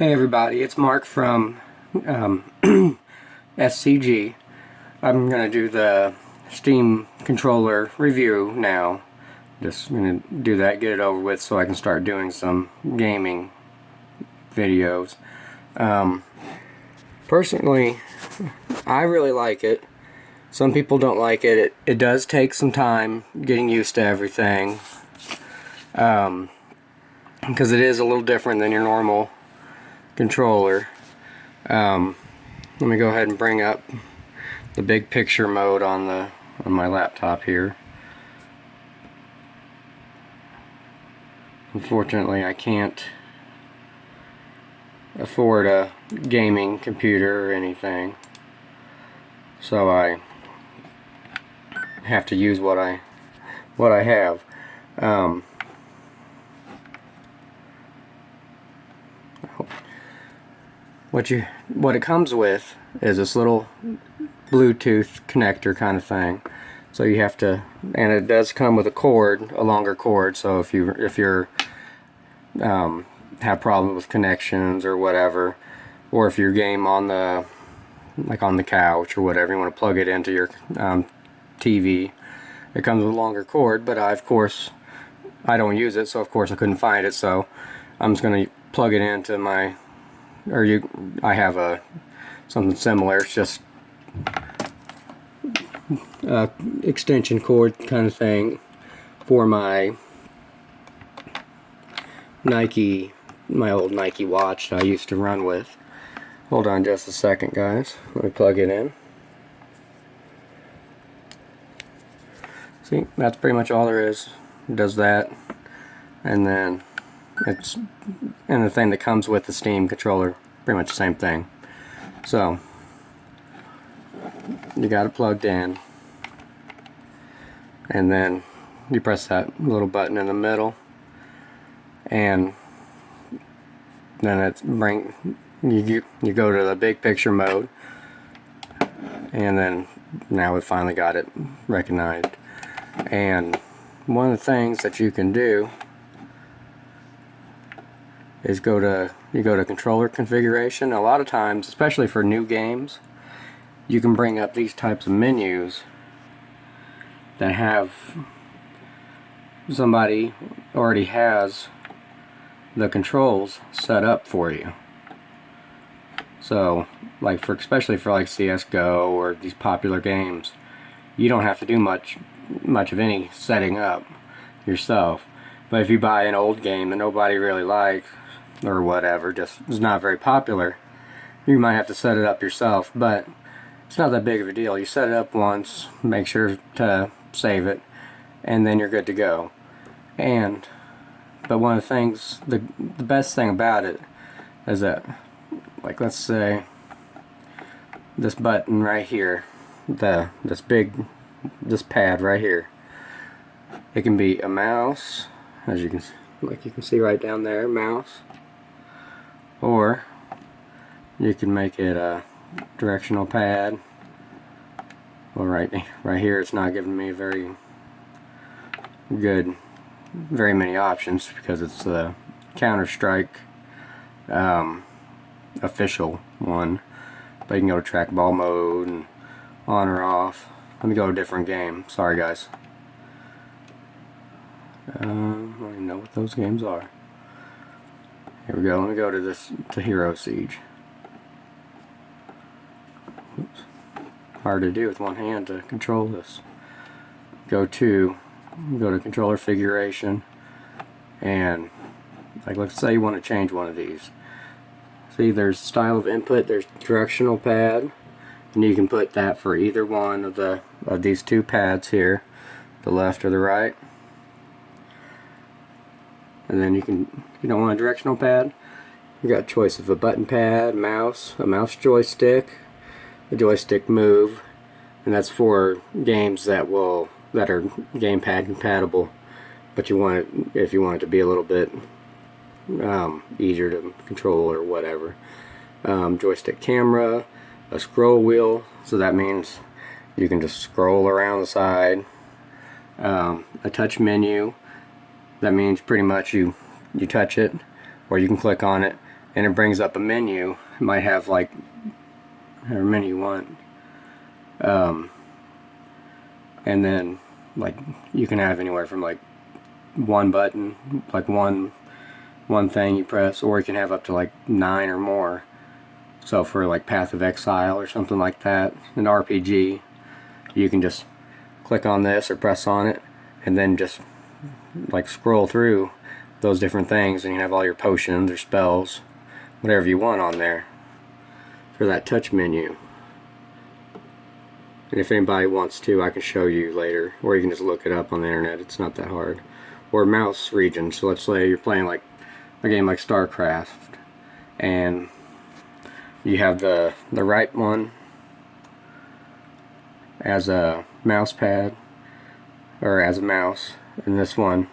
Hey everybody, it's Mark from SCG. I'm going to do the Steam controller review now. Just going to do that, get it over with so I can start doing some gaming videos. Personally, I really like it. Some people don't like it. It does take some time getting used to everything. Because it is a little different than your normal controller. Let me go ahead and bring up the big picture mode on my laptop here. Unfortunately, I can't afford a gaming computer or anything, so I have to use what I have. What it comes with is this little Bluetooth connector kind of thing. So you have to, and it does come with a cord, a longer cord. So if you're have problems with connections or whatever, or if your game on the couch or whatever, you want to plug it into your TV, it comes with a longer cord. But of course I don't use it, so of course I couldn't find it. So I'm just going to plug it into my. I have something similar. It's just extension cord kind of thing for my old Nike watch that I used to run with. Hold on just a second, guys. Let me plug it in. See, that's pretty much all there is. It does that, and then the thing that comes with the Steam controller, pretty much the same thing. So you got it plugged in, and then you press that little button in the middle, and then you go to the big picture mode, and then now we finally got it recognized. And one of the things that you can do is you go to controller configuration. A lot of times, especially for new games, you can bring up these types of menus that have somebody already has the controls set up for you. So especially for like CSGO or these popular games, you don't have to do much of any setting up yourself. But if you buy an old game that nobody really likes or whatever, just is not very popular, you might have to set it up yourself. But it's not that big of a deal. You set it up once, make sure to save it, and then you're good to go. But one of the things, the best thing about it is that, like, let's say this button right here, this pad right here, it can be a mouse, as you can see right down there, mouse, or you can make it a directional pad. Well, right here it's not giving me very many options because it's the Counter-Strike official one. But you can go to trackball mode and on or off. Let me go to a different game. Sorry guys. I don't even know what those games are. Here we go. Let me go to Hero Siege. Oops. Hard to do with one hand to control this. Go to controller configuration, and let's say you want to change one of these. See, there's style of input, there's directional pad, and you can put that for either one of these two pads here, the left or the right. And then you don't want a directional pad, you got a choice of a button pad, mouse, a mouse joystick, a joystick move, and that's for games that are gamepad compatible. But if you want it to be a little bit easier to control or whatever. Joystick camera, a scroll wheel, so that means you can just scroll around the side. A touch menu, that means pretty much you touch it, or you can click on it and it brings up a menu. It might have like however many you want, and then like you can have anywhere from like one button, like one thing you press, or you can have up to like 9 or more. So for like Path of Exile or something like that, an RPG, you can just click on this or press on it and then just like scroll through those different things, and you have all your potions or spells, whatever you want on there for that touch menu. And if anybody wants to, I can show you later, or you can just look it up on the internet. It's not that hard. Or mouse region. So let's say you're playing like a game like StarCraft, and you have the right one as a mouse pad, or as a mouse, and this one,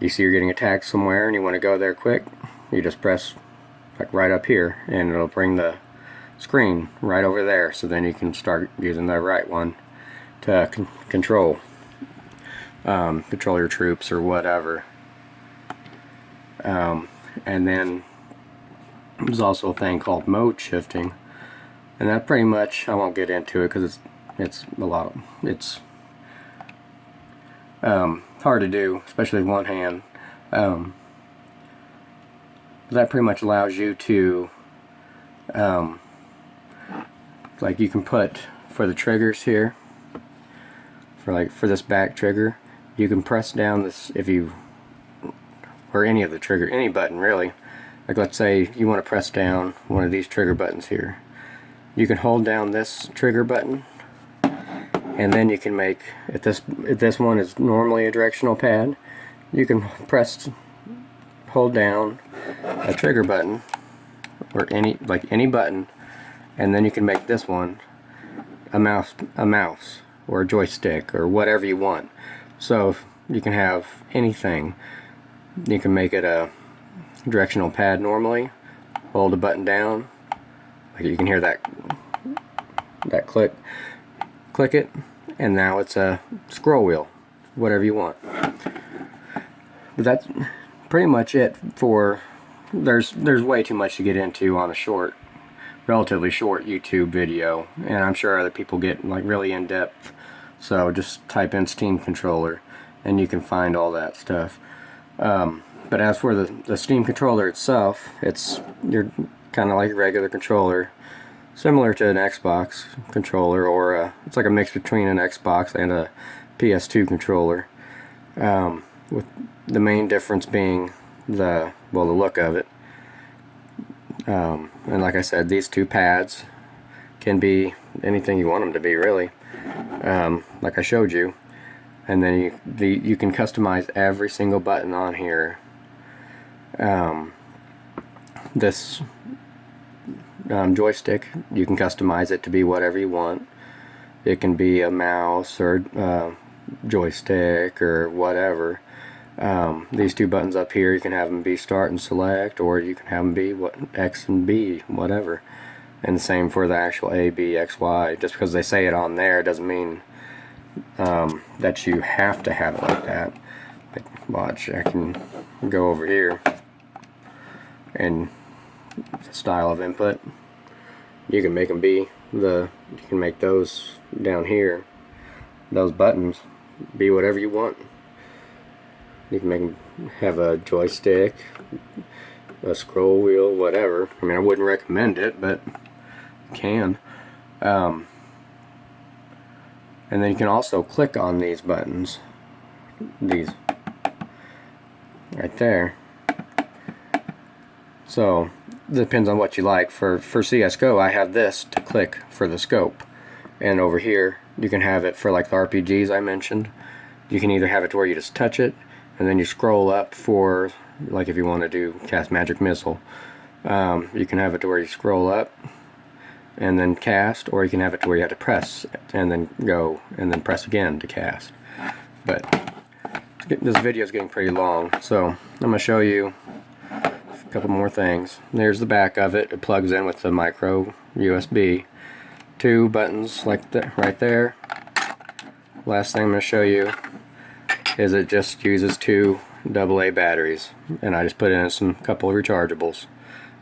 you see you're getting attacked somewhere and you want to go there quick, you just press like right up here and it'll bring the screen right over there, so then you can start using the right one to control your troops or whatever. And then there's also a thing called Mote Shifting, and that pretty much, I won't get into it because it's hard to do, especially with one hand. That pretty much allows you to like you can put for the triggers here, for this back trigger, you can press down this, if you, or any of the trigger, any button really. Like let's say you want to press down one of these trigger buttons here, you can hold down this trigger button, and then you can make, if this one is normally a directional pad, you can hold down a trigger button, or any button, and then you can make this one a mouse or a joystick or whatever you want. So you can have anything. You can make it a directional pad normally, hold a button down, like you can hear that click it, and now it's a scroll wheel, whatever you want. But that's pretty much it for, there's way too much to get into on a relatively short YouTube video, and I'm sure other people get like really in depth, so just type in Steam controller and you can find all that stuff. But as for the Steam controller itself, you're kind of like a regular controller, similar to an Xbox controller, or it's like a mix between an Xbox and a PS2 controller, with the main difference being the look of it. And like I said, these two pads can be anything you want them to be, really, like I showed you. And then you can customize every single button on here. This joystick, you can customize it to be whatever you want. It can be a mouse or joystick or whatever. These two buttons up here, you can have them be start and select, or you can have them be X and B, whatever. And the same for the actual A, B, X, Y. Just because they say it on there doesn't mean that you have to have it like that. Like, watch, I can go over here and the style of input, you can make them be you can make those down here, those buttons, be whatever you want. You can make them have a joystick, a scroll wheel, whatever. I mean, I wouldn't recommend it, but you can. And then you can also click on these buttons, these right there. So it depends on what you like. For CSGO, I have this to click for the scope, and over here you can have it for like the RPGs I mentioned. You can either have it to where you just touch it and then you scroll up for, like if you want to cast magic missile, you can have it to where you scroll up and then cast, or you can have it to where you have to press and then go and then press again to cast. But this video is getting pretty long, so I'm going to show you a couple more things. There's the back of it. It plugs in with the micro USB. Two buttons like that right there. Last thing I'm going to show you is it just uses two AA batteries, and I just put in some couple of rechargeables.